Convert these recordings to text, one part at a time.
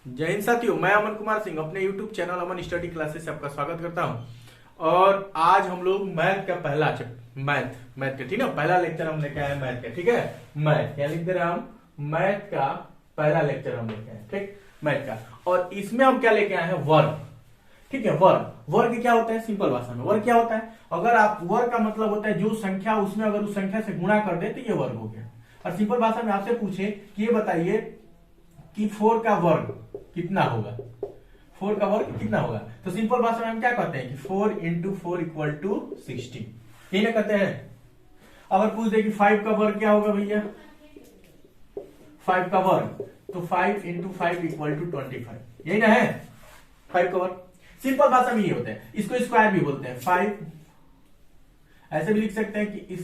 जय हिंद साथियों, मैं अमन कुमार सिंह अपने YouTube चैनल अमन स्टडी क्लासेस से आपका स्वागत करता हूं। और आज हम लोग मैथ का पहला मैथ का ठीक है पहला लेक्चर हम लेके आए मैथ का। ठीक है, मैथ क्या लिख दे रहे हैं हम, मैथ का पहला लेक्चर हम लेके आए। ठीक, मैथ का। और इसमें हम क्या लेके आए हैं, वर्ग। ठीक है, वर्ग क्या होता है, सिंपल भाषा में वर्ग क्या होता है। अगर आप वर्ग का मतलब होता है जो संख्या उसमें अगर उस संख्या से गुणा कर दे तो ये वर्ग हो गया। और सिंपल भाषा में आपसे पूछे कि ये बताइए कि 4 का वर्ग कितना होगा, 4 का वर्ग कितना होगा, तो सिंपल भाषा में हम क्या कहते हैं कि 4 इंटू 4 इक्वल टू 60, यही ना कहते हैं। अगर पूछ दे कि 5 का वर्ग क्या होगा भैया, 5 का वर्ग, तो 5 इंटू 5 इक्वल टू 25, यही ना है 5 का वर्ग। सिंपल भाषा में ये होता है, इसको स्क्वायर भी बोलते हैं। 5 ऐसे भी लिख सकते हैं कि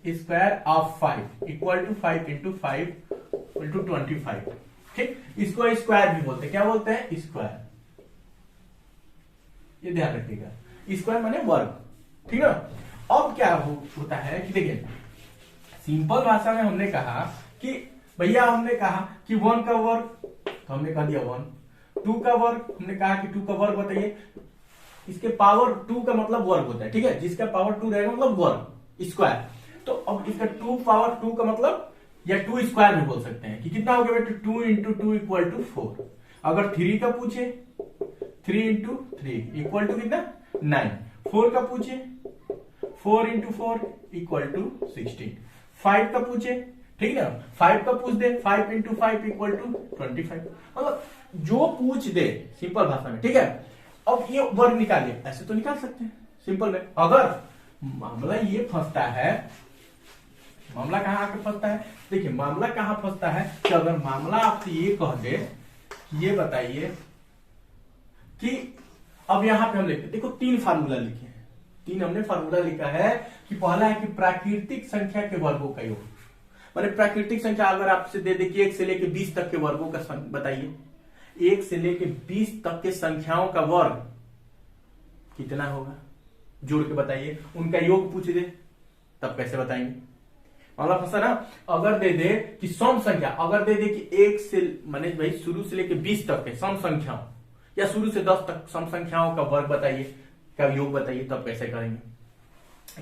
square of 5 equal to 5 into 5 equal to 25। ठीक, इसको स्क्वायर भी बोलते हैं। क्या बोलते हैं, स्क्वायर, ये ध्यान रखिएगा, स्क्वायर माने वर्ग। ठीक है, अब क्या होता है कि देखिए सिंपल भाषा में हमने कहा कि भैया हमने कहा कि 1 का वर्ग, तो हमने कह दिया 1। 2 का वर्ग, हमने कहा कि 2 का वर्ग बताइए, इसके पावर 2 का मतलब वर्ग होता है। ठीक है, जिसका पावर 2 रहेगा मतलब वर्ग, स्क्वायर। तो अब इसका 2 पावर 2 का मतलब या 2 स्क्वायर भी बोल सकते हैं कि कितना हो गया बेटे, 2 इंटू 2 इक्वल टू 4। अगर 3 का पूछे 3 इंटू 3 इक्वल टू कितना 9। 4 का पूछे 4 इंटू 4 इक्वल टू 16। 5 का पूछे, ठीक है ना, 5 का पूछ दे 5 इंटू 5 इक्वल टू 25। मतलब जो पूछ दे सिंपल भाषा में। ठीक है, अब ये वर्ग निकालिए, ऐसे तो निकाल सकते हैं सिंपल में। अगर मामला ये फंसता है, मामला कहां आके फंसता है, देखिए मामला कहां फंसता है कि अगर मामला आपसे ये कह दे कि ये बताइए कि अब यहां पे हम लिखते, देखो 3 फार्मूला लिखे हैं, 3 हमने फार्मूला लिखा है कि पहला है कि प्राकृतिक संख्या के वर्गों का योग। माने प्राकृतिक संख्या अगर आपसे दे दे कि 1 से लेकर 20 तक के वर्गों का बताइए, 1 से लेकर 20 तक के संख्याओं का वर्ग कितना होगा, जोड़ के बताइए। उनका योग पूछ दे तब कैसे बताएंगे, मामला फंसा ना। अगर दे दे कि सम संख्या, अगर दे दे कि 1 से माने भाई शुरू से लेकर 20 तक के सम संख्याओं या शुरू से 10 तक सम संख्याओं का वर्ग बताइए, का योग बताइए, तब कैसे करेंगे।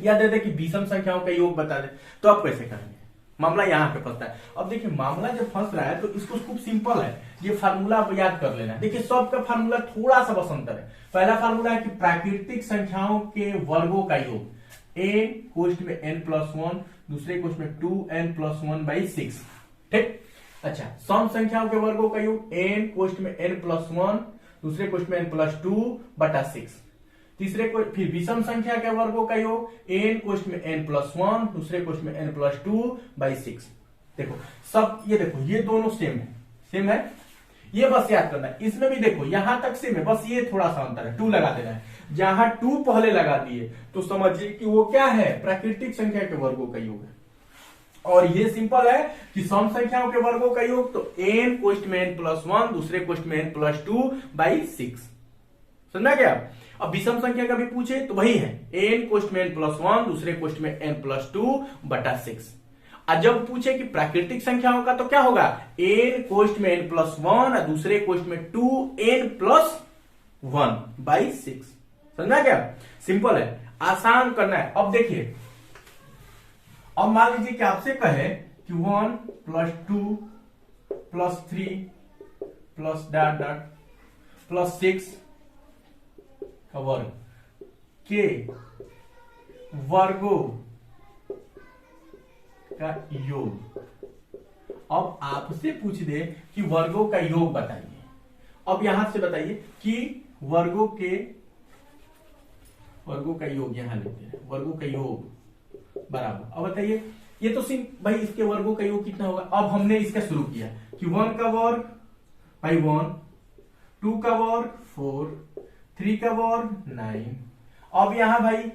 या दे दे कि विषम संख्याओं का योग बता दे, तो आप कैसे करेंगे। मामला यहां पे फंसता है। अब देखिए मामला जब फंस रहा है तो इसको खूब सिंपल है, ये फार्मूला आप याद कर लेना। देखिए सबका फार्मूला थोड़ा सा बस अंतर है। पहला फार्मूला है कि प्राकृतिक संख्याओं के वर्गों का योग, n कोष्ठ में n+1, दूसरे कोष्ठ में 2n+1/6। ठीक, अच्छा सम संख्याओं के वर्गों का योग n कोष्ठ में n+1, दूसरे कोष्ठ में n+2/6। तीसरे को फिर विषम संख्या के वर्गों का योग n कोष्ठ में n+1, दूसरे कोष्ठ में n+2/6। देखो सब ये देखो ये दोनों सेम है, ये बस याद करना है। इसमें भी देखो यहां तक सेम है, बस ये थोड़ा सा अंतर है, 2 लगा देना है। जहां 2 पहले लगा दिए तो समझिए कि वो क्या है, प्राकृतिक संख्या के वर्गों का योग है। और ये सिंपल है कि सम संख्याओं के वर्गों का योग तो n कोष्ठ में n+1, दूसरे कोष्ठ में n+2/6। समझा क्या। अब विषम संख्या का भी पूछे तो वही है, n कोष्ठ में n+1, दूसरे कोष्ठ में n+2/6। जब पूछे कि प्राकृतिक संख्याओं का तो क्या होगा, n कोष्ठ में n+1 और दूसरे कोष्ठ में 2n+1/6। समझा क्या, सिंपल है, आसान करना है। अब देखिए, अब मान लीजिए कि आपसे कहे कि 1 + 2 + 3 + +6 का वर्ग के वर्गों का योग। अब आपसे पूछ दे कि वर्गों का योग बताइए। अब यहां से बताइए कि वर्गों का योग यहां लेते हैं, वर्गों का योग बराबर। अब बताइए ये तो सिर्फ भाई इसके वर्गों का योग कितना होगा। अब हमने इसका शुरू किया कि 1 का वर्ग भाई 1, 2 का वर्ग 4, 3 का वर्ग 9। अब यहां भाई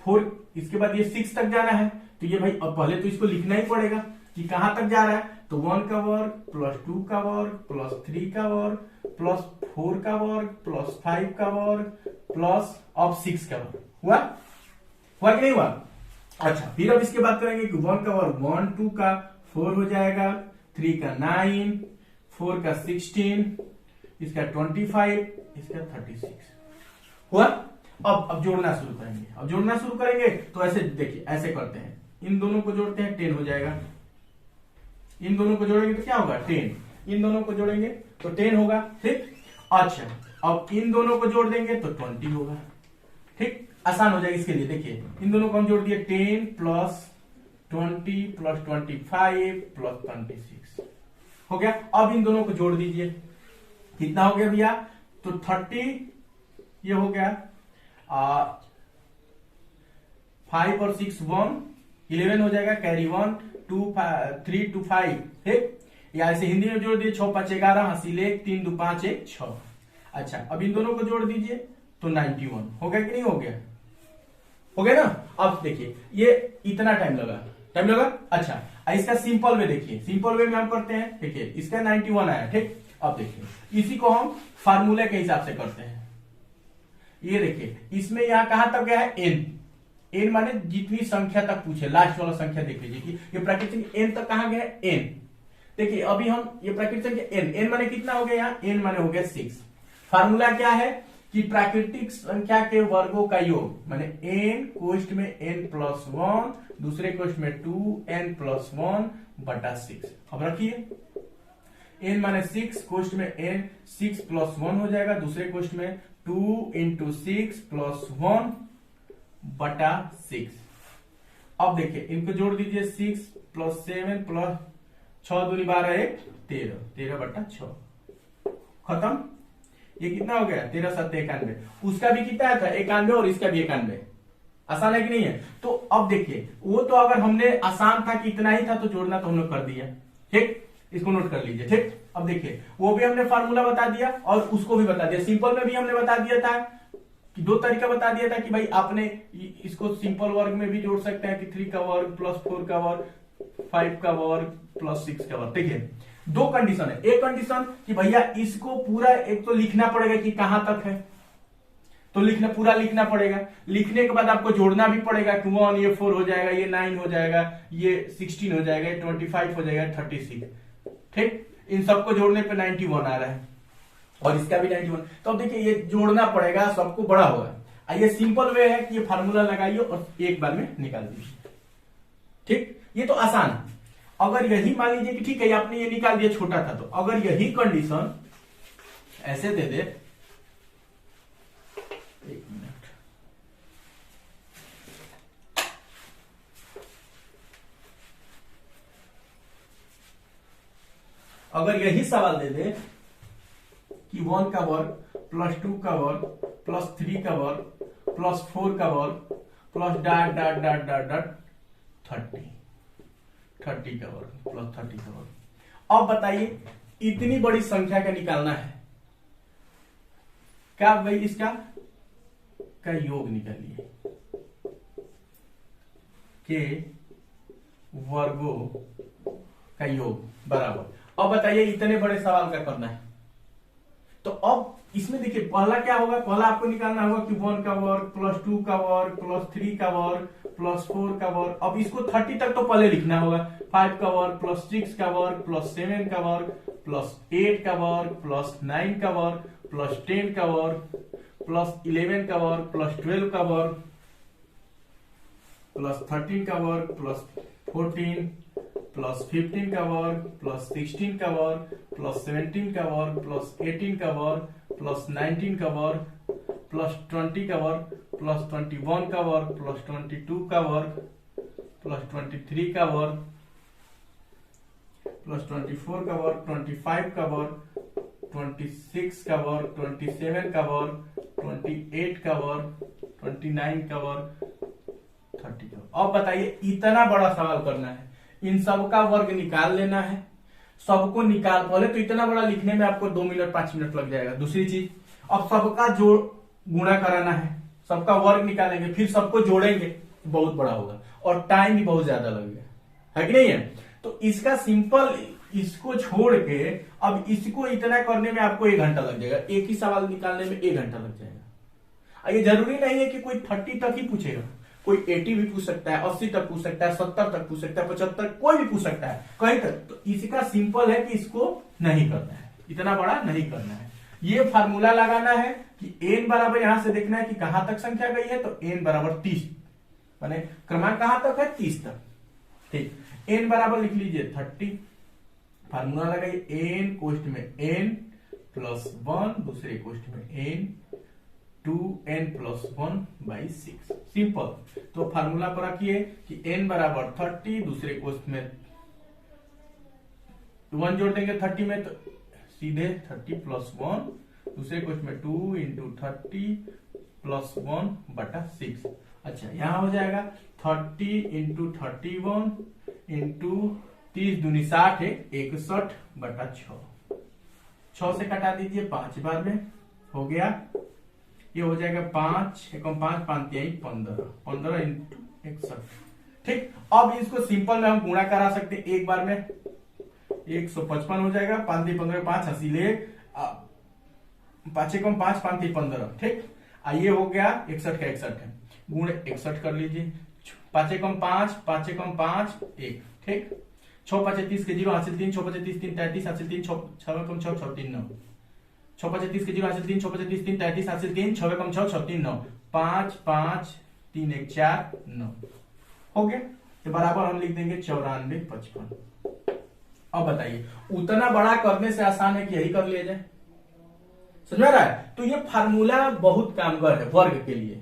4, इसके बाद ये 6 तक जाना है, तो ये भाई अब पहले तो इसको लिखना ही पड़ेगा कि कहां तक जा रहा है। तो 1 का वर्ग प्लस 2 का वर्ग प्लस 3 का वर्ग प्लस 4 का वर्ग प्लस 5 का वर्ग प्लस अब 6 का वर्ग। हुआ कि नहीं हुआ। अच्छा फिर अब इसके बात करेंगे कि 1 का वर्ग 1, 2 का 4 हो जाएगा, 3 का 9, 4 का 16, इसका 25, इसका 36 हुआ। अब जोड़ना शुरू करेंगे। अब जोड़ना शुरू करेंगे तो ऐसे देखिए, ऐसे करते हैं, इन दोनों को जोड़ते हैं 10 हो जाएगा, इन दोनों को जोड़ेंगे तो क्या होगा 10, इन दोनों को जोड़ेंगे तो 10 होगा। ठीक, अच्छा अब इन दोनों को जोड़ देंगे तो 20 होगा। ठीक, आसान हो जाएगा इसके लिए। देखिए इन दोनों को हम जोड़ दिए, 10 प्लस 20 प्लस 25 प्लस 26 हो गया। अब इन दोनों को जोड़ दीजिए, कितना हो गया भैया, तो 30, ये हो गया 5 और 6 1, 11 हो जाएगा, कैरी 1 2 3 2 5। ठीक, या ऐसे हिंदी में जोड़ दिए, 6 5 11, हासिल 1 3 2 5 1 6। अच्छा अब इन दोनों को जोड़ दीजिए तो 91 हो गया कि नहीं हो गया, हो गया ना। अब देखिए ये इतना टाइम लगा। अच्छा इसका सिंपल वे देखिए, सिंपल वे में हम करते हैं। देखिए इसका 91 आया। ठीक, अब देखिए इसी को हम फार्मूला के हिसाब से करते हैं। ये देखिए इसमें यहां कहां तक गया है, एन माने जितनी संख्या तक पूछे, लास्ट वाला संख्या देख लीजिए कि ये प्राकृतिक संख्या एन तक कहां गया है, एन। देखिए अभी हम ये प्राकृतिक संख्या एन माने कितना हो गया, यहाँ एन माने हो गया 6। फार्मूला क्या है कि प्राकृतिक संख्या के वर्गों का योग, माने एन कोष्ठ में एन प्लस 1, दूसरे कोष्ठ में 2n प्लस 1 बटा 6। अब रखिए एन माने 6, कोष्ठ में एन 6 प्लस 1 हो जाएगा, दूसरे कोष्ठ में 2 इंटू 6 प्लस 1 बटा 6। अब देखिए इनको जोड़ दीजिए, 6 प्लस 7 प्लस 6 दूनी 12 1 13, 13 बटा 6 खत्म। ये कितना हो गया, 13 7 91। उसका भी कितना था 91 और इसका भी 91। आसान है कि नहीं है। तो अब देखिए वो तो अगर हमने आसान था कि इतना ही था तो जोड़ना तो हम लोग कर दिया। ठीक, इसको नोट कर लीजिए। ठीक, अब देखिए वो भी हमने फार्मूला बता दिया और उसको भी बता दिया। सिंपल में भी हमने बता दिया था कि 2 तरीका बता दिया था कि भाई आपने इसको सिंपल वर्ग में भी जोड़ सकते हैं कि 3 का वर्ग प्लस 4 का वर्ग, 5 का वर्ग प्लस 6 का वर्ग। देखिए 2 कंडीशन है। एक कंडीशन कि भैया इसको पूरा एक तो लिखना पड़ेगा कि कहां तक है, तो पूरा लिखना पड़ेगा। लिखने के बाद आपको जोड़ना भी पड़ेगा कि 1 ये 4 हो जाएगा, ये 9 हो जाएगा, ये 16 हो जाएगा, ये 25 हो जाएगा, 36। ठीक, इन सबको जोड़ने पे 91 आ रहा है और इसका भी 91। तो अब देखिए ये जोड़ना पड़ेगा, सबको बड़ा होगा। ये सिंपल वे है कि ये फार्मूला लगाइए और एक बार में निकाल दीजिए। ठीक, ये तो आसान है। अगर यही मान लीजिए कि ठीक है आपने ये निकाल दिया, छोटा था, तो अगर यही कंडीशन ऐसे दे दे, एक मिनट, अगर यही सवाल दे दे कि 1 का वर्ग प्लस 2 का वर्ग प्लस 3 का वर्ग प्लस 4 का वर्ग plus dot dot dot dot dot 30 का वर्ग प्लस 30 का वर्ग, अब बताइए इतनी बड़ी संख्या का निकालना है क्या भाई, इसका का योग निकालिए के वर्गों का योग बराबर। अब बताइए इतने बड़े सवाल का करना है तो अब इसमें देखिए पहला क्या होगा, पहला आपको निकालना होगा कि 1 का वर्ग प्लस 2 का वर्ग प्लस 3 का वर्ग प्लस 4 का वर्ग। अब इसको 30 तक तो पहले लिखना होगा। 5 का वर्ग प्लस 6 का वर्ग प्लस 7 का वर्ग प्लस 8 का वर्ग प्लस 9 का वर्ग प्लस 10 का वर्ग प्लस 11 का वर्ग प्लस 12 का वर्ग प्लस 13 का वर्ग प्लस 14 प्लस 15 का वर्ग प्लस 16 का वर्ग प्लस 17 का वर्ग प्लस 18 का वर्ग प्लस 19 का वर्ग प्लस 20 का वर्ग प्लस 21 का वर्ग प्लस 22 का वर्ग प्लस 23 का वर्ग प्लस 24 का वर्ग 25 का वर्ग 26 का वर्ग 27 का वर्ग 28 का वर्ग 29 का वर्ग 30 का। अब बताइए इतना बड़ा सवाल करना है, इन सबका वर्ग निकाल लेना है, सबको निकाल, पहले तो इतना बड़ा लिखने में आपको 2 मिनट 5 मिनट लग जाएगा। दूसरी चीज अब सबका जोड़ गुणा कराना है, सबका वर्ग निकालेंगे, फिर सबको जोड़ेंगे, बहुत बड़ा होगा और टाइम भी बहुत ज्यादा लगेगा, है कि नहीं है। तो इसका सिंपल, इसको छोड़ के अब इसको इतना करने में आपको 1 घंटा लग जाएगा, एक ही सवाल निकालने में 1 घंटा लग जाएगा। ये जरूरी नहीं है कि कोई 30 तक ही पूछेगा, कोई 80 भी पूछ सकता है, 80 तक पूछ सकता है, 70 तक पूछ सकता है, 75, कोई भी पूछ सकता है कहीं तक। तो इसका सिंपल है कि इसको नहीं करना है, इतना बड़ा नहीं करना है। ये फार्मूला लगाना है कि n बराबर, यहां से देखना है कि कहां तक संख्या गई है, तो n बराबर 30, माने क्रमांक कहां तक है, 30 तक। ठीक, n बराबर लिख लीजिए 30, फार्मूला लगाइए n कोष्ठ में n प्लस 1, दूसरे कोष्ठ में n 2n प्लस 1/6, सिंपल। तो फार्मूला पर रखिए कि n बराबर 30, दूसरे कोष्ठ में 1 जोड़ देंगे 30 में, तो सीधे 30 प्लस 1, दूसरे कोष्ठ में 2 इंटू 30 प्लस 1/6। अच्छा, यहां हो जाएगा 30 इंटू 31 इंटू 30 दूनी 60 है, 61/6। 6 से कटा दीजिए 5 बार में, हो गया। ये हो जाएगा 5 एकम 5 5 3 15, 15 इंटू 61। ठीक, अब इसको सिंपल में हम गुणा करा सकते हैं एक बार में, 155 हो जाएगा, 5 3 15 5 80 5 एकम 5 5 3 15। ठीक, ये हो गया 61 का 61 है, गुण 61 कर लीजिए, 5 एकम 5 5 एकम 5 1। ठीक, 6 5 30 के 0 हासिल 3, 6 5 30 3 33 हासिल 3, 6 एकम 6 6 3 9, 6 5 30 के 0 हासिल 3, 6 5 30 3 33 हासिल 3, 6 एकम 6 6 3 9, 5 5 3 1 4 9 हो गया। तो बराबर हम लिख देंगे 94 55। अब बताइए, उतना बड़ा करने से आसान है कि यही कर लिया जाए, समझ में आ रहा है? तो ये फार्मूला बहुत कामगर है वर्ग के लिए।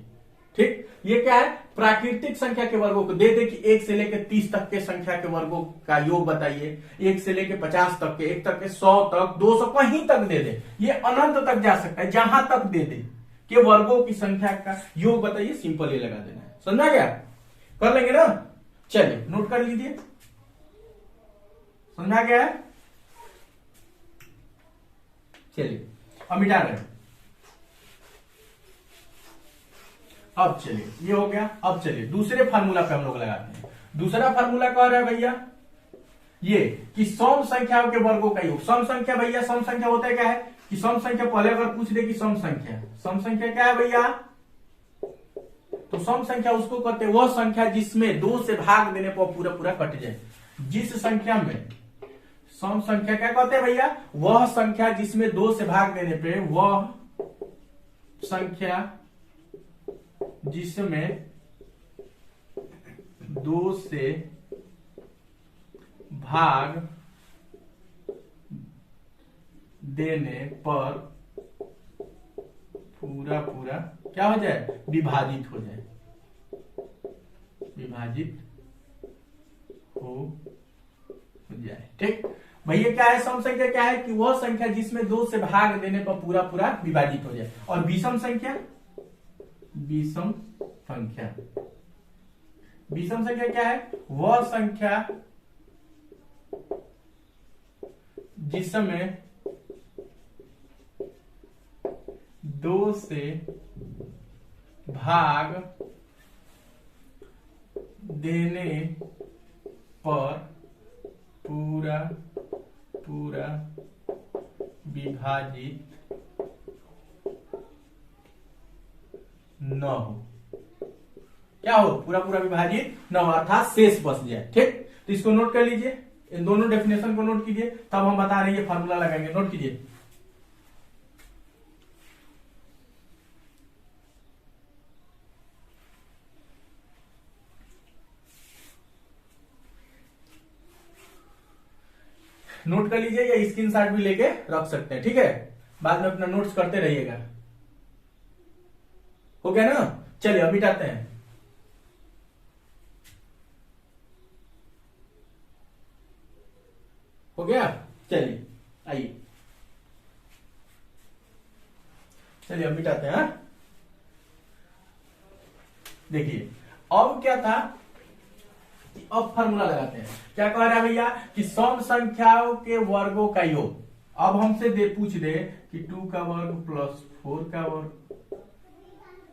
ठीक, ये क्या है, प्राकृतिक संख्या के वर्गों को दे दे कि 1 से लेकर 30 तक के संख्या के वर्गों का योग बताइए, 1 से लेकर 50 तक के, 1 तक के 100 तक, 200 कहीं तक दे दे, ये अनंत तक जा सकता है, जहां तक दे दे कि वर्गों की संख्या का योग बताइए, सिंपल ये लगा देना है। समझा गया? कर लेंगे ना? चलिए नोट कर लीजिए, समझा गया है? चलिए अब मिटा रहे हैं। अब चलिए ये हो गया। अब चलिए दूसरे फार्मूला पे हम लोग लगाते हैं। दूसरा फार्मूला कह रहा है भैया ये कि सम संख्याओं के वर्गों का योग। सम संख्या भैया, सम संख्या होता है क्या है कि सम संख्या, पहले अगर पूछ दे कि सम संख्या क्या है भैया, तो सम संख्या उसको कहते हैं वह संख्या जिसमें 2 से भाग देने पर पूरा पूरा कट जाए। जिस संख्या में, सम संख्या क्या कहते हैं भैया, वह संख्या जिसमें 2 से भाग देने पे, वह संख्या जिसमें 2 से भाग देने पर पूरा पूरा क्या हो जाए, विभाजित हो जाए, विभाजित हो जाए। ठीक भैया, क्या है सम संख्या, क्या है कि वह संख्या जिसमें 2 से भाग देने पर पूरा पूरा विभाजित हो जाए। और विषम संख्या, विषम संख्या, विषम संख्या क्या है, वह संख्या जिसमें 2 से भाग देने पर पूरा पूरा विभाजित न हो। क्या हो, पूरा पूरा विभाजित न हो, अर्थात शेष बच जाए। ठीक, तो इसको नोट कर लीजिए, इन दोनों डेफिनेशन को नोट कीजिए, तब हम बता रहे हैं फार्मूला लगाएंगे। नोट कीजिए, नोट कर लीजिए या स्क्रीनशॉट भी लेके रख सकते हैं। ठीक है, बाद में अपना नोट्स करते रहिएगा। हो गया ना? चलिए अब मिटाते हैं। हो गया? चलिए आइए, चलिए अब मिटाते हैं। देखिए अब क्या था, अब फार्मूला लगाते हैं। क्या कह रहा है भैया कि सम संख्याओं के वर्गों का योग। अब हमसे पूछ दे कि 2 का वर्ग प्लस 4 का वर्ग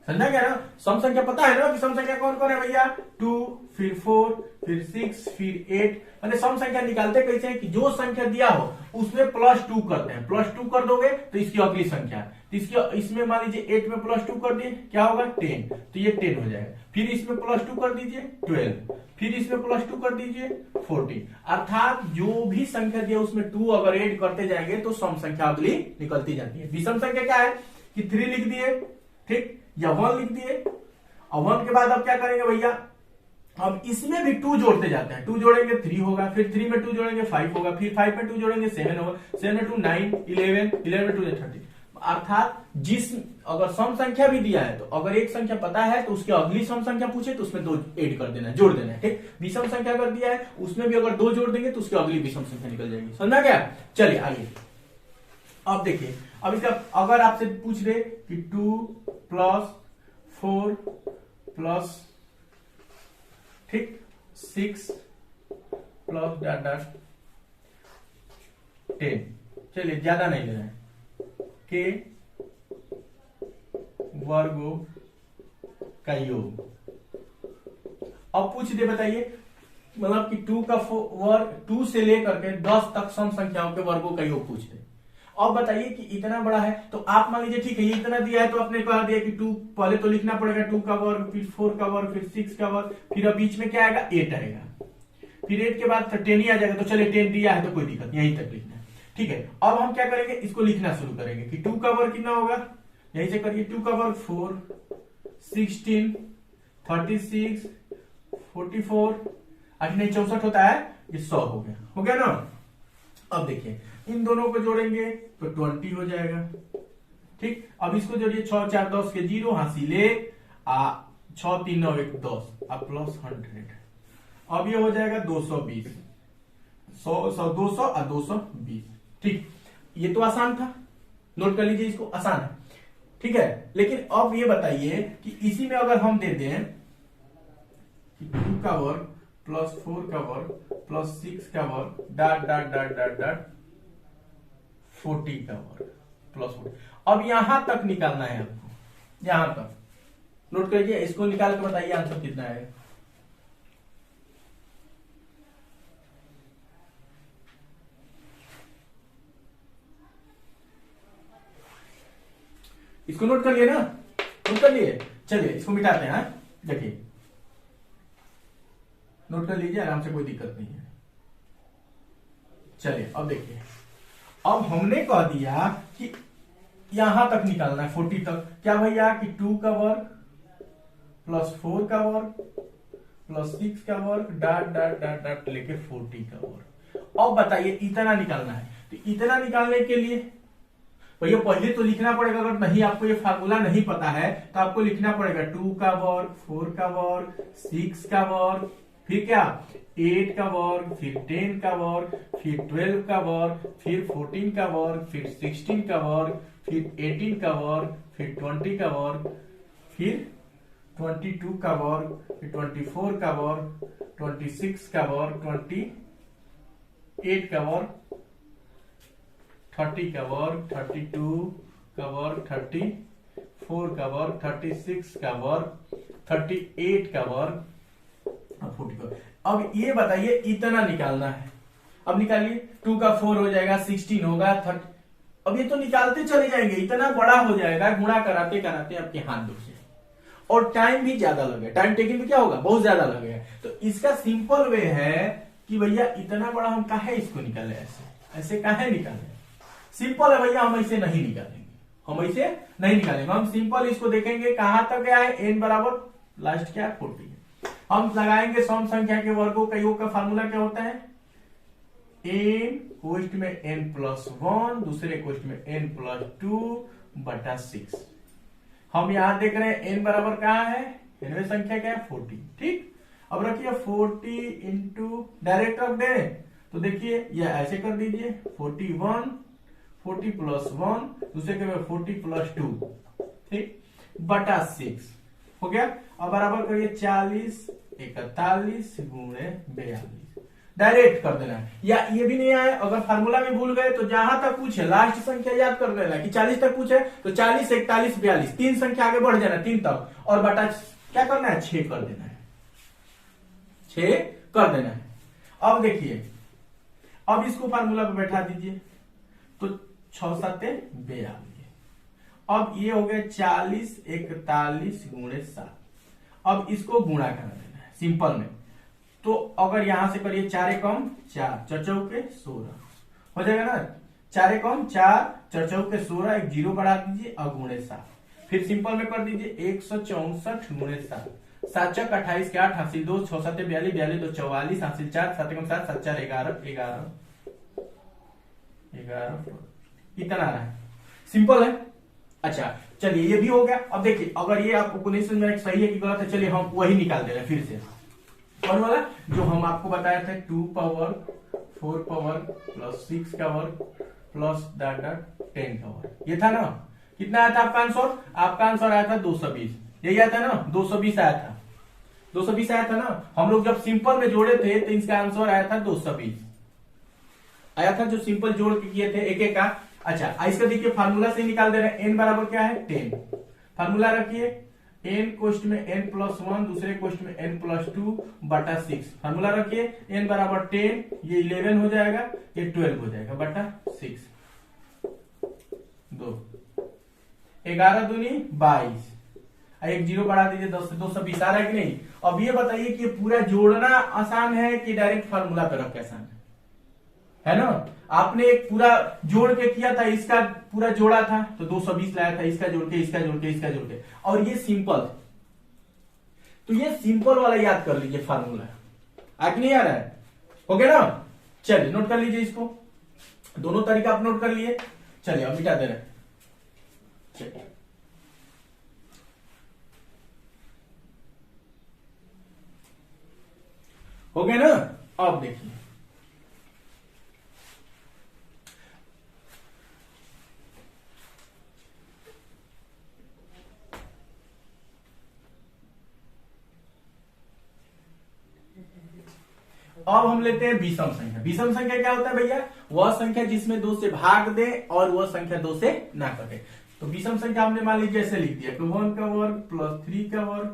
समझा गया ना। सम संख्या पता है ना कि सम संख्या कौन कौन है भैया, 2, फिर 4, फिर 6, फिर 8। मैंने सम संख्या निकालते कैसे हैं कि जो संख्या दिया हो उसमें +2 करते हैं, +2 कर दोगे तो इसकी अगली संख्या, तो इसकी इसमें मान लीजिए 8 में +2 कर दिए क्या होगा 10, तो ये 10 हो जाएगा। फिर इसमें +2 कर दीजिए 12, फिर इसमें +2 कर दीजिए 14। अर्थात जो भी संख्या दिया उसमें 2 अगर ऐड करते जाएंगे तो सम संख्या अगली निकलती जाती है। विषम संख्या क्या है कि 3 लिख दिए, ठीक, या 1 लिख दिए, और 1 के बाद अब क्या करेंगे भैया, अब इसमें भी 2 जोड़ते जाते हैं, 2 जोड़ेंगे 3 होगा, फिर 3 में 2 जोड़ेंगे 5 होगा, फिर 5 में 2 जोड़ेंगे 7 होगा, 7 में 2 9, 11, 11 में 2 30। अर्थात जिस अगर सम संख्या भी दिया है तो अगर एक संख्या पता है तो उसकी अगली सम संख्या पूछे तो उसमें 2 ऐड कर देना, जोड़ देना है, ठीक। विषम संख्या अगर दिया है उसमें भी अगर 2 जोड़ देंगे तो उसकी अगली विषम संख्या निकल जाएगी। समझा गया। चलिए आगे अब देखिए, अब इसका अगर आपसे पूछ रहे कि 2 + 4 + ठीक 6 + $10, चलिए ज्यादा नहीं ले रहे हैं, के वर्गों का योग। अब पूछ दे बताइए, मतलब कि 2 का वर्ग 2 से लेकर के 10 तक सम संख्याओं के वर्गों का योग पूछ दे। अब बताइए कि इतना बड़ा है तो आप मान लीजिए ठीक है ये इतना दिया है तो आपने कहा दिया कि 2 पहले तो लिखना पड़ेगा 2 का वर्ग, फिर 4 का वर्ग, फिर 6 का वर्ग, फिर अब बीच में क्या आएगा 8 आएगा, फिर 8 के बाद 10 ही आ जाएगा। तो चलिए 10 दिया है तो कोई दिक्कत यहीं तक लिखना है, ठीक है। अब हम क्या करेंगे, इसको लिखना शुरू करेंगे कि 2 का वर्ग कितना होगा, यहीं से करिए, 2 का वर्ग 4, 16, 36, 44, 8 नहीं 64 होता है, ये 100 हो गया ना। अब देखिए इन दोनों को जोड़ेंगे तो 20 हो जाएगा, ठीक। अब इसको जोड़िए 6 4 10 के 0 हासिल 1, 6 3 9 1 10 प्लस 100, अब ये हो जाएगा 220, 100 200 और 220, ठीक। ये तो आसान था, नोट कर लीजिए इसको, आसान है, ठीक है। लेकिन अब ये बताइए कि इसी में अगर हम दे दें 2 का वर्ग + 4 का वर्ग + 6 का वर्ग dot dot dot dot dot 40 का वर्ग +40। अब यहां तक निकालना है आपको, यहां तक नोट करिए, इसको निकाल के बताइए आंसर कितना है। इसको नोट कर लिए ना, नोट कर लिए, चलिए इसको मिटाते हैं। देखिए नोट कर लीजिए आराम से, कोई दिक्कत नहीं है। चलिए अब देखिए, अब हमने कह दिया कि यहां तक निकालना है 40 तक, क्या भैया कि 2 का वर्ग + 4 का वर्ग + 6 का वर्ग डॉट डॉट डॉट डॉट लेके 40 का वर्ग। अब बताइए इतना निकालना है, तो इतना निकालने के लिए भैया पहले तो लिखना पड़ेगा, अगर नहीं आपको ये फार्मूला नहीं पता है तो आपको लिखना पड़ेगा 2 का वर्ग, 4 का वर्ग, 6 का वर्ग, फिर क्या 8 का वर्ग, फिर 10 का वर्ग, फिर 12 का वर्ग, फिर 14 का वर्ग, फिर 16 का वर्ग, फिर 18 का वर्ग, फिर 20 का वर्ग, फिर 22 का वर्ग, फिर 24 का वर्ग, 26 का वर्ग, 28 का वर्ग, 30 का वर्ग, 32 का वर्ग, 34 का वर्ग, 36 का वर्ग, 38 का वर्ग, 40 का। अब ये बताइए इतना निकालना है, अब निकालिए 2 का 4 हो जाएगा, 16 होगा, 30। अब ये तो निकालते चले जाएंगे, इतना बड़ा हो जाएगा, गुणा कराते कराते आपके हाथ दुख जाए और टाइम भी ज्यादा लगेगा, टाइम टेकिंग भी क्या होगा बहुत ज्यादा लगेगा। तो इसका सिंपल वे है कि भैया इतना बड़ा हम काहे इसको निकाले, ऐसे काहे निकाले, सिंपल है भैया, हम ऐसे नहीं निकालेंगे, हम ऐसे नहीं निकालेंगे, हम सिंपल इसको देखेंगे कहां तक गया है, n बराबर लास्ट क्या 40 है। हम लगाएंगे सम संख्या के वर्गों का योग का फार्मूला क्या होता है, n कोष्ठ में n+1, दूसरे कोष्ठ में n+2/6। हम यहां देख रहे हैं n बराबर कहां है, nवें संख्या क्या है 40, ठीक। अब रखिए 40 इंटू डायरेक्ट रख दे तो देखिए ये ऐसे कर दीजिए 41, 40 + 1, दूसरे के में 40 + 2, ठीक /6 हो गया। अब बराबर करिए 40 41 × 42, डायरेक्ट कर देना है। या ये भी नहीं आए, अगर फार्मूला में भूल गए तो जहां तक पूछे लास्ट संख्या याद कर लेना कि 40 तक पूछे तो 40, 41, 42 तीन संख्या आगे बढ़ जाना 3 तक, और बटा क्या करना है 6 कर देना है, 6 कर देना है। अब देखिए, अब इसको फार्मूला पे बैठा दीजिए तो 6 7 42। अब ये हो गया 40 41 गुणे 7। अब इसको गुणा करा देना है सिंपल में। तो अगर यहां से करिए 4 एकम 4, 4 चौके 16 हो जाएगा ना, 4 एकम 4, 4 चौके 16, एक जीरो बढ़ा दीजिए और गुणे 7। फिर सिंपल में कर दीजिए 164 गुणे 7, 7 चौक 28 के 8 हासिल 2, 6 7 42, 42 2 44 हासिल 4, 7 एकम 7, 7 4 11 इतना आ रहा है, सिंपल है। अच्छा चलिए ये भी हो गया। अब देखिए अगर ये आपको नहीं समझ में सही है कि गलत है, चलिए हम वही निकाल दे रहे हैं फिर से। कौन वाला जो हम आपको बताया था 2 पावर 4 पावर प्लस 6 का वर्ग प्लस डॉट 10 का वर्ग, ये था ना। कितना आया था आपका आंसर? आपका आंसर आया था 220, यही आया था ना, 220 आया था, 220 आया था ना। हम लोग जब सिंपल में जोड़े थे तो इसका आंसर आया था 220 आया था, जो सिंपल जोड़ के किए थे एक एक का। अच्छा इसका देखिए फार्मूला से निकाल दे रहे हैं, n बराबर क्या है 10। फार्मूला रखिए n कोष्ट में n+1, दूसरे कोष्ट में n+2 बटा 6। फार्मूला रखिए n बराबर 10, ये 11 हो जाएगा, ये 12 हो जाएगा बटा 6, 2 11 दूनी 22, एक जीरो बढ़ा दीजिए 10 से 220 आ रहा है कि नहीं। अब ये बताइए कि पूरा जोड़ना आसान है कि डायरेक्ट फार्मूला पे रख के आसान है ना। आपने एक पूरा जोड़ के किया था, इसका पूरा जोड़ा था तो 220 लाया था, इसका जोड़ के इसका जोड़ के इसका जोड़ के, और ये सिंपल। तो ये सिंपल वाला याद कर लीजिए फार्मूला, आगे नहीं आ रहा है, हो गया ना। चलिए नोट कर लीजिए इसको, दोनों तरीका आप नोट कर लिए। चलिए अब मिटा दे रहे हैं, चलिए हो गया ना। अब देखिए अब हम लेते हैं विषम संख्या। विषम संख्या क्या होता है भैया? वह संख्या जिसमें 2 से भाग दे और वह संख्या 2 से ना कटे। तो विषम संख्या हमने मान लीजिए ऐसे लिख दिया कि 1 का वर्ग प्लस 3 का वर्ग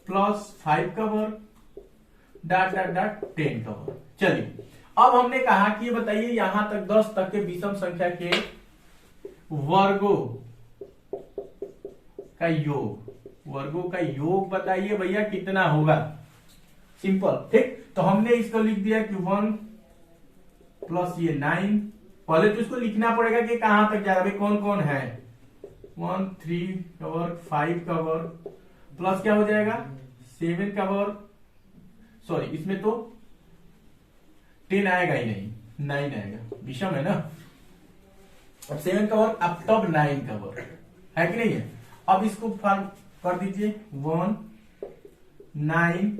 प्लस 5 का वर्ग डॉट डॉट डॉट 10 का वर्ग। चलिए अब हमने कहा कि ये बताइए यहां तक 10 तक के विषम संख्या के वर्गों का योग, वर्गों का योग बताइए भैया कितना होगा। सिंपल, ठीक। तो हमने इसको लिख दिया कि 1 प्लस ये 9। पहले तो इसको लिखना पड़ेगा कि कहां तक जा रहा है, कौन कौन है। 1 3 का वर्ग 5 का वर्ग प्लस क्या हो जाएगा 7 का वर्ग, सॉरी इसमें तो 10 आएगा ही नहीं, 9 आएगा, विषम है ना। अब 7 का वर्ग, अब तब 9 का वर्ग है कि नहीं है। अब इसको फॉर्म कर दीजिए 1 9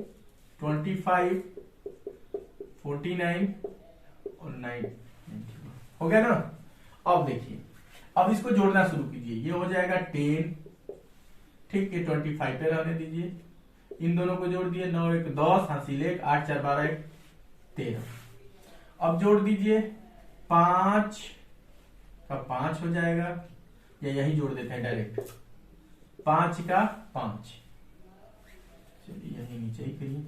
25 49 और 9 हो गया ना। अब देखिए अब इसको जोड़ना शुरू कीजिए, ये हो जाएगा 10, ठीक है 25 पे रहने दीजिए, इन दोनों को जोड़ दिए 9 1 10 हासिल 1 8 4 12 1 13। अब जोड़ दीजिए 5 का 5 हो जाएगा, या यही जोड़ देते हैं डायरेक्ट 5 का 5, चलिए यही नीचे ही करिए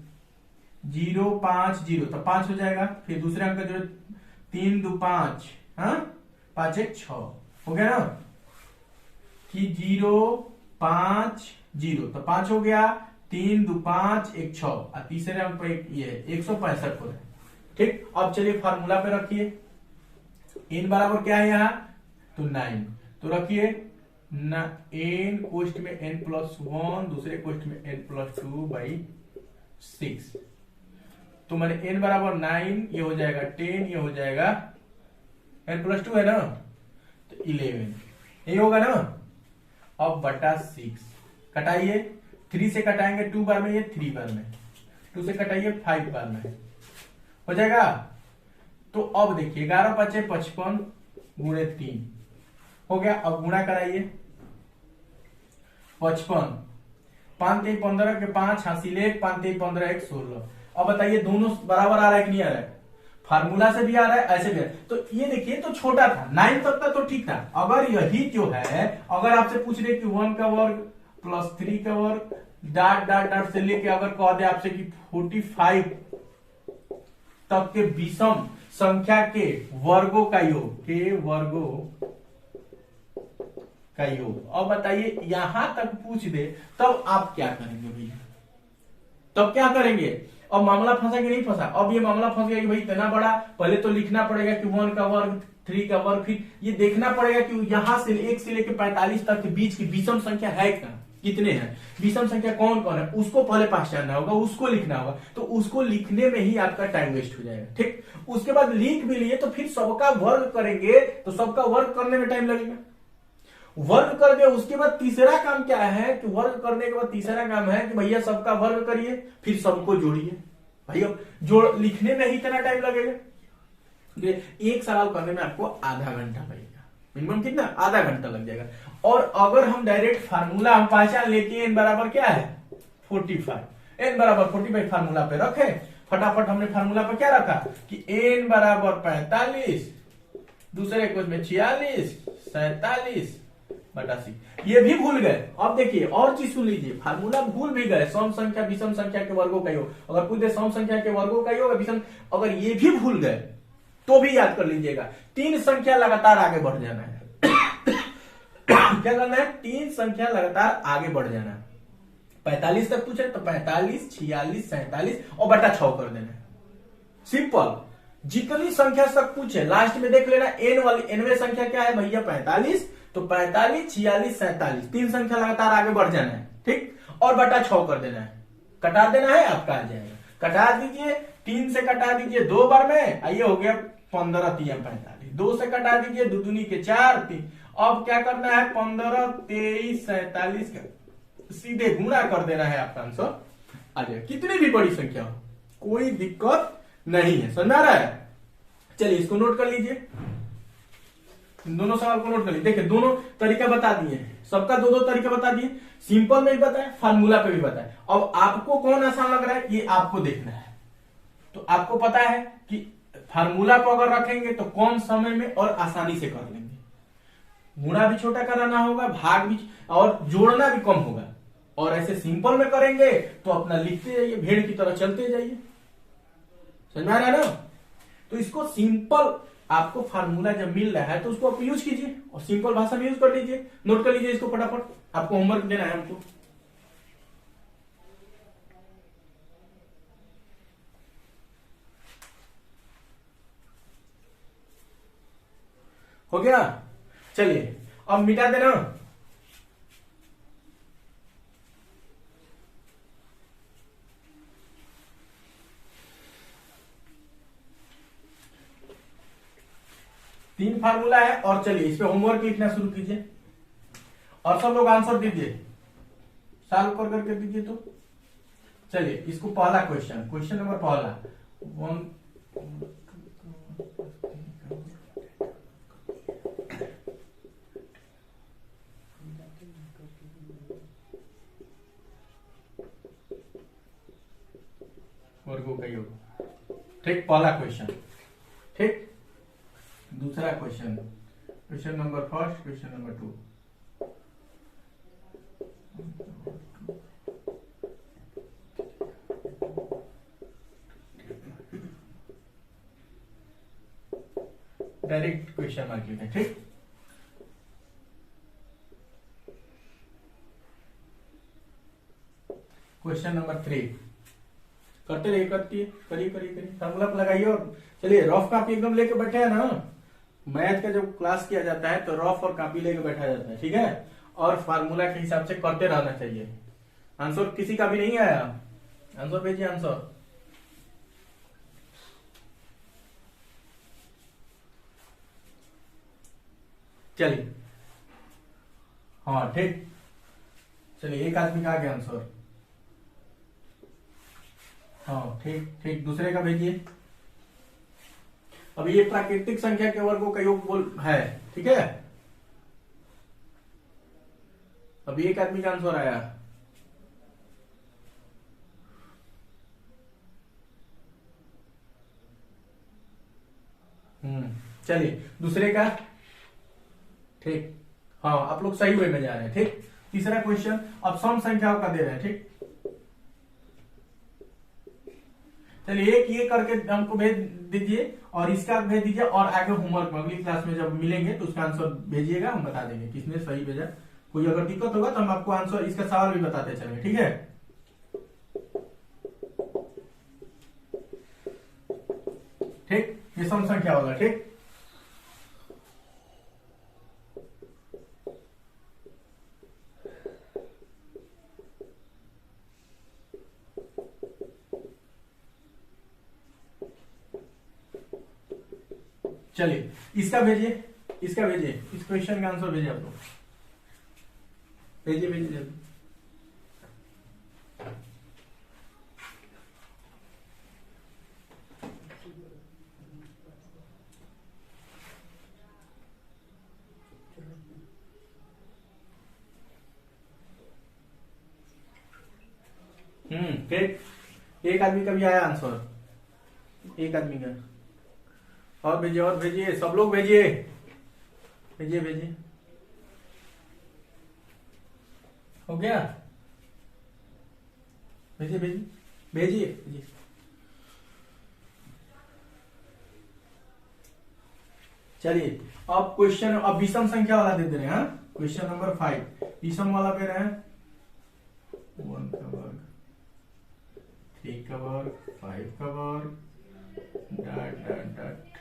0 5 0 तो 5 हो जाएगा। फिर दूसरे अंक का जोड़ 3 2 5, हाँ 5 1 6 हो गया ना कि 0 5 0 तो 5 हो गया, 3 2 5 1 6 और तीसरे अंक पर ये 165 हो रहा है, ठीक। अब चलिए फार्मूला पे रखिए, n बराबर क्या है यहाँ तो 9, तो रखिए n कोष्ट में n+1, दूसरे कोष्ट में n+2/6। तो मैंने n बराबर 9, ये हो जाएगा 10, ये हो जाएगा n+2 है ना तो 11, यही होगा ना। अब बटा 6 कटाइए, 3 से कटाएंगे 2 बार में, ये 3 बार में, 2 से कटाइए 5 बार में हो जाएगा। तो अब देखिए 11 5 55 गुणे 3 हो गया। अब गुणा कराइए 55 5 3 15 के 5 हासिल 1 5 3 15 1 16। अब बताइए दोनों बराबर आ रहा है कि नहीं आ रहा है? फार्मूला से भी आ रहा है, ऐसे भी आ रहा है। तो ये देखिए तो छोटा था, 9 तक तो ठीक था। अगर यही जो है, अगर आपसे पूछ रहे कि 1 का वर्ग प्लस 3 का वर्ग डॉट डॉट डॉट से लेके अगर कह दे आपसे कि 45 तक के विषम संख्या के वर्गों का योग, के वर्गों का योग, अब बताइए यहां तक पूछ दे तब आप क्या करेंगे भैया? तब क्या करेंगे? अब मामला फंसा कि नहीं फंसा? अब ये मामला फंस गया कि भाई इतना बड़ा, पहले तो लिखना पड़ेगा कि 1 का वर्ग 3 का वर्ग, फिर ये देखना पड़ेगा कि यहां से 1 से लेकर 45 तक के बीच की विषम संख्या है क्या, कितने हैं, विषम संख्या कौन कौन है, उसको पहले पहचानना होगा, उसको लिखना होगा। तो उसको लिखने में ही आपका टाइम वेस्ट हो जाएगा। ठीक, उसके बाद लिख भी लिए तो फिर सबका वर्ग करेंगे तो सबका वर्ग करने में टाइम लगेगा। वर्ग कर दे, उसके बाद तीसरा काम क्या है कि वर्ग करने के बाद तीसरा काम है कि भैया सबका वर्ग करिए, फिर सबको जोड़िए। भैया जोड़ लिखने में ही इतना टाइम लगेगा। एक सवाल करने में आपको आधा घंटा लगेगा, मिनिमम कितना, आधा घंटा लग जाएगा। और अगर हम डायरेक्ट फार्मूला हम पहचान लेके एन बराबर क्या है 45, एन बराबर 45 फार्मूला पे रखे, फटाफट हमने फार्मूला पे क्या रखा कि एन बराबर 45, दूसरे क्वेश्चन में 46, 47 बटा सी। ये भी भूल गए। अब देखिए और चीज सुन लीजिए, फार्मूला भूल भी गए, सम संख्या विषम संख्या के वर्गों का योग, अगर पूछ दे सम संख्या के वर्गों का योग विषम, अगर ये भी भूल गए तो भी याद कर लीजिएगा, 3 संख्या लगातार आगे बढ़ जाना है। क्या करना है? 3 संख्या लगातार आगे बढ़ जाना है। 45 तक पूछे तो 45, 46, 47 और बटा 6 कर देना है। सिंपल। जितनी संख्या तक पूछे लास्ट में देख लेना, एन वाली एनवे संख्या क्या है भैया 45, तो 45, 46, 47 3 संख्या लगातार आगे बढ़ जाना है। ठीक, और बटा 6 कर देना है, कटा देना है, आपका आ जाएगा। कटा दीजिए, 3 से कटा दीजिए 2 बार में, आइए हो गया 15 3 45, 2 से कटा दीजिए 2 दूनी के 4 3, अब क्या करना है 15 23 47 का सीधे गुणा कर देना है, आपका आंसर आ जाएगा। कितनी भी बड़ी संख्या हो कोई दिक्कत नहीं है, समझ आ रहा है? चलिए इसको नोट कर लीजिए, दोनों सवाल को नोट कर लीजिए। देखिए दोनों तरीका बता दिए, सबका 2-2 तरीका बता दिए, सिंपल में भी बताया, फार्मूला पे भी बताया। अब आपको कौन आसान लग रहा है ये आपको देखना है। तो आपको पता है कि फार्मूला को अगर रखेंगे तो कम समय में और आसानी से कर लेंगे, गुणा भी छोटा कराना होगा, भाग भी और जोड़ना भी कम होगा। और ऐसे सिंपल में करेंगे तो अपना लिखते जाइए, भेड़ की तरह चलते जाइए, समझ में आ रहा है ना? तो इसको सिंपल, आपको फार्मूला जब मिल रहा है तो उसको आप यूज कीजिए और सिंपल भाषा में यूज कर लीजिए। नोट कर लीजिए इसको फटाफट, आपको होमवर्क देना है हमको। हो गया? चलिए अब मिटा देना। तीन फार्मूला है और चलिए इस पे होमवर्क लिखना शुरू कीजिए और सब लोग आंसर दीजिए, सॉल्व कर करके दीजिए। तो चलिए इसको पहला क्वेश्चन, क्वेश्चन नंबर पहला, 1 वर्गों का योग। ठीक, पहला क्वेश्चन। ठीक, दूसरा question, question number first, question number 2। Direct question mark लिखा है। ठीक, क्वेश्चन नंबर 3 करते रहिए, करिए करिए करिए, फार्मूला लगाइए। और चलिए रफ कॉपी एकदम लेके बैठे हैं ना, मैथ का जब क्लास किया जाता है तो रफ और कॉपी लेके बैठा जाता है, ठीक है? और फार्मूला के हिसाब से करते रहना चाहिए। आंसर किसी का भी नहीं आया, आंसर भेजिए आंसर। चलिए हाँ ठीक, चलिए एक आदमी का आ गया आंसर। हाँ ठीक ठीक, दूसरे का भेजिए। अब ये प्राकृतिक संख्या के वर्गों का योग बोल है, ठीक है? अब एक आदमी का आंसर आया। चलिए दूसरे का। ठीक, हाँ आप लोग सही वे में जा रहे हैं। ठीक, तीसरा क्वेश्चन अब सम संख्याओं का दे रहे हैं। ठीक, चलिए एक ये करके हमको भेज दीजिए और इसका भेज दीजिए, और आगे होमवर्क में अगली क्लास में जब मिलेंगे तो उसका आंसर भेजिएगा, हम बता देंगे किसने सही भेजा। कोई अगर दिक्कत होगा तो हम आपको आंसर इसका सवाल भी बताते चलेंगे। ठीक है, ठीक, ये सम संख्या वाला। ठीक, चलिए इसका भेजिए, इसका भेजिए, इस क्वेश्चन का आंसर भेजिए आप लोग, भेजिए भेजिए जल्दी। ठीक, एक आदमी का भी आया आंसर, एक आदमी का। और भेजिए, और भेजिए, सब लोग भेजिए, भेजिए भेजिए। हो गया, भेजिए भेजिए भेजिए भेजिए। चलिए अब क्वेश्चन, अब विषम संख्या वाला दे दे रहे हैं। क्वेश्चन नंबर 5 विषम वाला दे रहे हैं। 1 का वर्ग, 3 का वर्ग, 5 का वर्ग, डॉट डॉट डॉट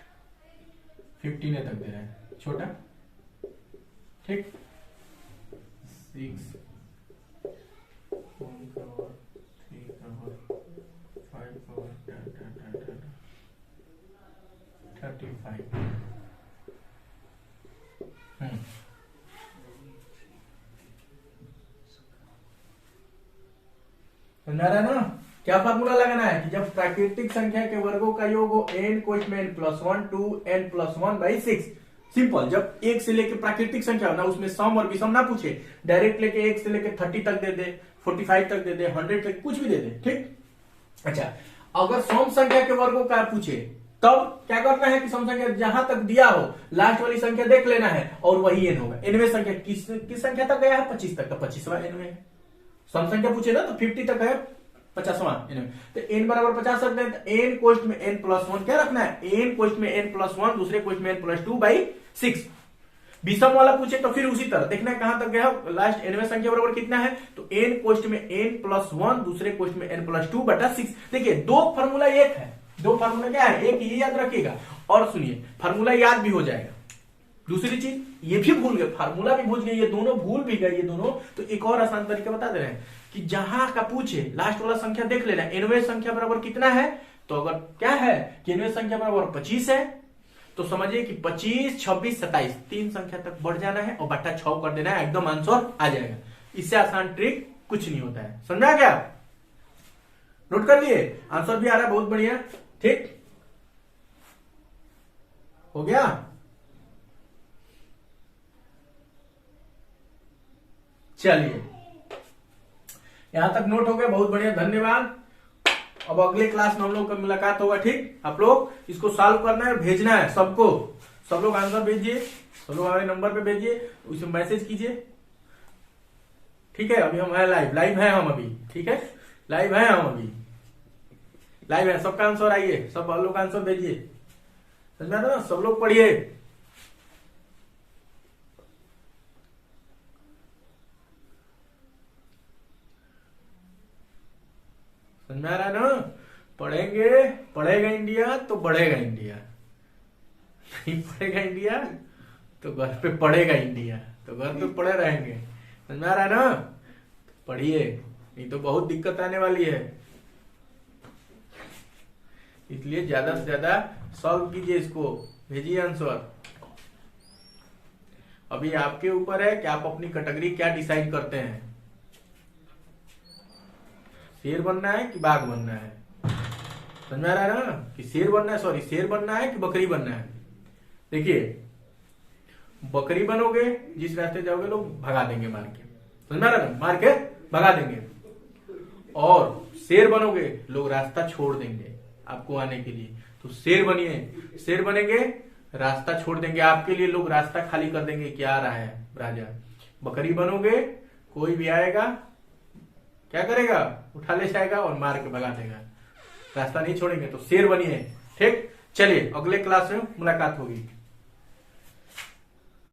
15 तक दे रहे हैं छोटा। ठीक, 6, 1 का वर्ग, 3 का वर्ग, 5 का वर्ग, डॉट डॉट डॉट 35। समझा रहा है ना? क्या फार्मूला लगाना है कि जब प्राकृतिक संख्या के वर्गों का योग हो n को इसमें n+1 टू n+1/6। सिंपल, जब एक से लेके प्राकृतिक संख्या हो ना, उसमें सम और विषम ना पूछे, डायरेक्ट लेके एक से लेके 30 तक दे दे, 45 तक दे दे, 100 तक कुछ भी दे दे। ठीक, अच्छा अगर सम संख्या के वर्गों का पूछे तब क्या करना है कि सम संख्या जहां तक दिया हो लास्ट वाली संख्या देख लेना है और वही n होगा। nवें संख्या किस संख्या तक गया है? 25 तक, तो 25वां nवें है। सम संख्या पूछे ना तो 50 तक है, 50वां nवें, तो n बराबर 50 रखते हैं, तो n कोष्ट में n+1 क्या रखना है? n कोष्ट में n+1, दूसरे कोष्ट में n+2/6। विषम वाला पूछे तो फिर उसी तरह देखना है कहां तक गया, लास्ट nवें संख्या बराबर कितना है, तो n कोष्ट में n+1, दूसरे कोष्ट में n+2/6। देखिए दो फार्मूला एक है, दो फार्मूला क्या है, एक ये याद रखिएगा और सुनिए, फार्मूला याद भी हो जाएगा। दूसरी चीज ये भी भूल गए, फार्मूला भी भूल गए, ये दोनों भूल भी गए ये दोनों, तो एक और आसान तरीका बता दे रहे हैं कि जहां का पूछे लास्ट वाला संख्या देख लेना, nवें संख्या बराबर कितना है, तो अगर क्या है कि nवें संख्या बराबर 25 है, तो समझिए कि 25, 26, 27 तीन संख्या तक बढ़ जाना है और बट्टा 6 कर देना है, एकदम आंसर आ जाएगा। इससे आसान ट्रिक कुछ नहीं होता है। समझा क्या? नोट कर लिए? आंसर भी आ रहा है, बहुत बढ़िया। ठीक हो गया? चलिए यहां तक नोट हो गया, बहुत बढ़िया, धन्यवाद। अब अगले क्लास में हम लोग का मुलाकात होगा। ठीक, आप लोग इसको सॉल्व करना है, भेजना है सबको, सब लोग आंसर भेजिए, सब लोग हमारे नंबर पे भेजिए, उसमें मैसेज कीजिए। ठीक है, अभी हम है लाइव है हम अभी। ठीक है, लाइव है हम अभी, लाइव है, सबका आंसर आइए, सब लोग आंसर भेजिए। समझ में आता ना? सब लोग पढ़िए। समझ में आ रहा है ना? पढ़ेंगे, पढ़ेगा इंडिया तो बढ़ेगा इंडिया, नहीं पढ़ेगा इंडिया तो घर पे पढ़ेगा इंडिया, तो घर पे पढ़े रहेंगे। समझ में आ रहा है ना? पढ़िए, नहीं तो बहुत दिक्कत आने वाली है। इसलिए ज्यादा से ज्यादा सॉल्व कीजिए, इसको भेजिए आंसर। अभी आपके ऊपर है कि आप अपनी कैटेगरी क्या डिसाइड करते हैं, शेर बनना है कि बाघ बनना है। समझ में आ रहा है ना? कि शेर बनना है, सॉरी शेर बनना है कि बकरी बनना है। देखिए बकरी बनोगे, जिस रास्ते जाओगे लोग भगा देंगे मार के, समझ में आ रहा है? मार के भगा देंगे। और शेर बनोगे, लोग रास्ता छोड़ देंगे आपको आने के लिए। तो शेर बनिए, शेर बनेंगे रास्ता छोड़ देंगे आपके लिए, लोग रास्ता खाली कर देंगे, क्या आ रहा है राजा। बकरी बनोगे, कोई भी आएगा क्या करेगा, उठा ले जाएगा और मार के भगा देगा, रास्ता नहीं छोड़ेंगे। तो शेर बनिए। ठीक, चलिए अगले क्लास में मुलाकात होगी।